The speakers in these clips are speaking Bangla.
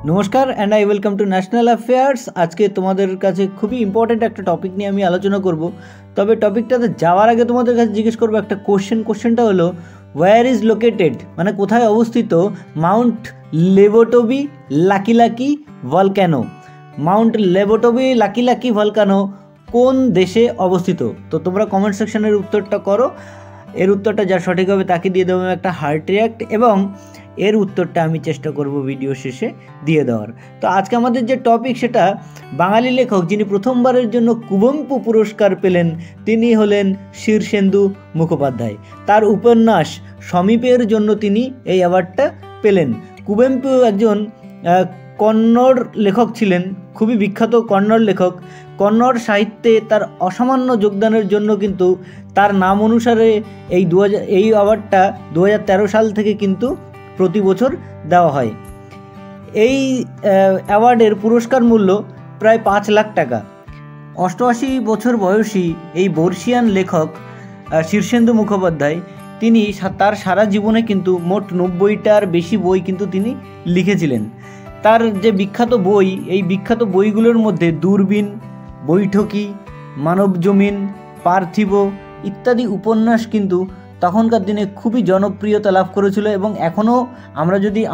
नमस्कार and I welcome to national affairs. आज के तुम्हारे काছে খুবই ইম্পর্টেন্ট একটা টপিক নিয়ে আমি আলোচনা করব। তবে টপিকটাতে যাওয়ার আগে তোমাদের কাছে জিজ্ঞেস করব একটা কোশ্চেনটা হলো ওয়্যার ইজ লোকেটেড মানে কোথায় অবস্থিত mount Lewotobi Laki volcano. Mount Lewotobi Laki volcano কোন দেশে অবস্থিত? তো তোমরা কমেন্ট সেকশনের উত্তরটা করো। এর উত্তরটা যা সঠিক হবে তাকে দিয়ে দেবো একটা হার্ট রিয়াক্ট এবং এর উত্তরটা আমি চেষ্টা করব ভিডিও শেষে দিয়ে দেওয়ার। তো আজকে আমাদের যে টপিক সেটা বাঙালি লেখক যিনি প্রথমবারের জন্য কুবেম্পু পুরস্কার পেলেন তিনি হলেন শীর্ষেন্দু মুখোপাধ্যায়। তার উপন্যাস সমীপের জন্য তিনি এই অ্যাওয়ার্ডটা পেলেন। কুবেম্পু একজন কন্নড় লেখক ছিলেন, খুবই বিখ্যাত কন্নড় লেখক। কন্নড় সাহিত্যে তার অসামান্য যোগদানের জন্য কিন্তু তার নাম অনুসারে এই অ্যাওয়ার্ডটা 2013 সাল থেকে কিন্তু প্রতি বছর দেওয়া হয়। এই অ্যাওয়ার্ডের পুরস্কার মূল্য প্রায় 5 লাখ টাকা। 88 বছর বয়সী এই বর্ষিয়ান লেখক শীর্ষেন্দু মুখোপাধ্যায় তিনি তার সারা জীবনে কিন্তু মোট 90টার বেশি বই কিন্তু তিনি লিখেছিলেন। তার যে বিখ্যাত বই, এই বিখ্যাত বইগুলোর মধ্যে দূরবীন, বৈঠকি, মানব জমিন, পার্থিব ইত্যাদি উপন্যাস কিন্তু তখনকার দিনে খুবই জনপ্রিয়তা লাভ করেছিল এবং এখনও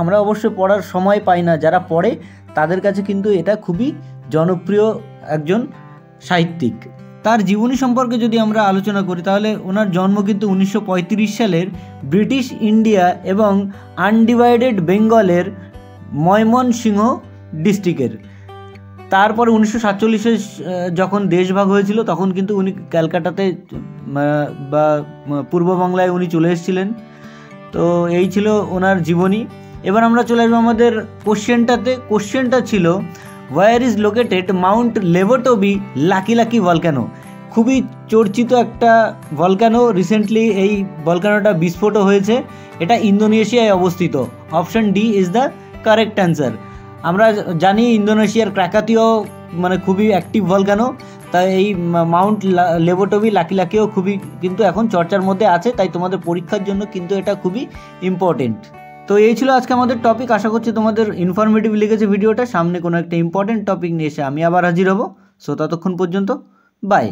আমরা অবশ্য পড়ার সময় পাই না, যারা পড়ে তাদের কাছে কিন্তু এটা খুবই জনপ্রিয় একজন সাহিত্যিক। তার জীবনী সম্পর্কে যদি আমরা আলোচনা করি তাহলে ওনার জন্ম কিন্তু 1935 সালের ব্রিটিশ ইন্ডিয়া এবং আনডিভাইডেড বেঙ্গলের ময়মনসিংহ ডিস্ট্রিক্টের। তারপরে 1947-এ যখন দেশভাগ হয়েছিল তখন কিন্তু উনি ক্যালকাটাতে বা পূর্ববাংলায় উনি চলে এসেছিলেন। তো এই ছিল ওনার জীবনী। এবার আমরা চলে আসবো আমাদের কোশ্চেনটা ছিল where is located mount Lewotobi Laki volcano. খুবই চর্চিত একটা ভলক্যানো। রিসেন্টলি এই ভলক্যানোটা বিস্ফোট হয়েছে। এটা ইন্দোনেশিয়ায় অবস্থিত। Option D is the correct answer. আমরা জানি ইন্দোনেশিয়ার ক্রাকাতীয় মানে খুবই অ্যাক্টিভ ভলক্যানো, তাই এই মাউন্ট লেবোটোবি লাকিও খুবই কিন্তু এখন চর্চার মধ্যে আছে, তাই তোমাদের পরীক্ষার জন্য কিন্তু এটা খুবই ইম্পর্টেন্ট। তো এই ছিল আজকে আমাদের টপিক। আশা করছি তোমাদের ইনফরমেটিভ লেগেছে ভিডিওটা। সামনে কোনো একটা ইম্পর্টেন্ট টপিক নিয়ে এসে আমি আবার হাজির হব। সো ততক্ষণ পর্যন্ত বাই।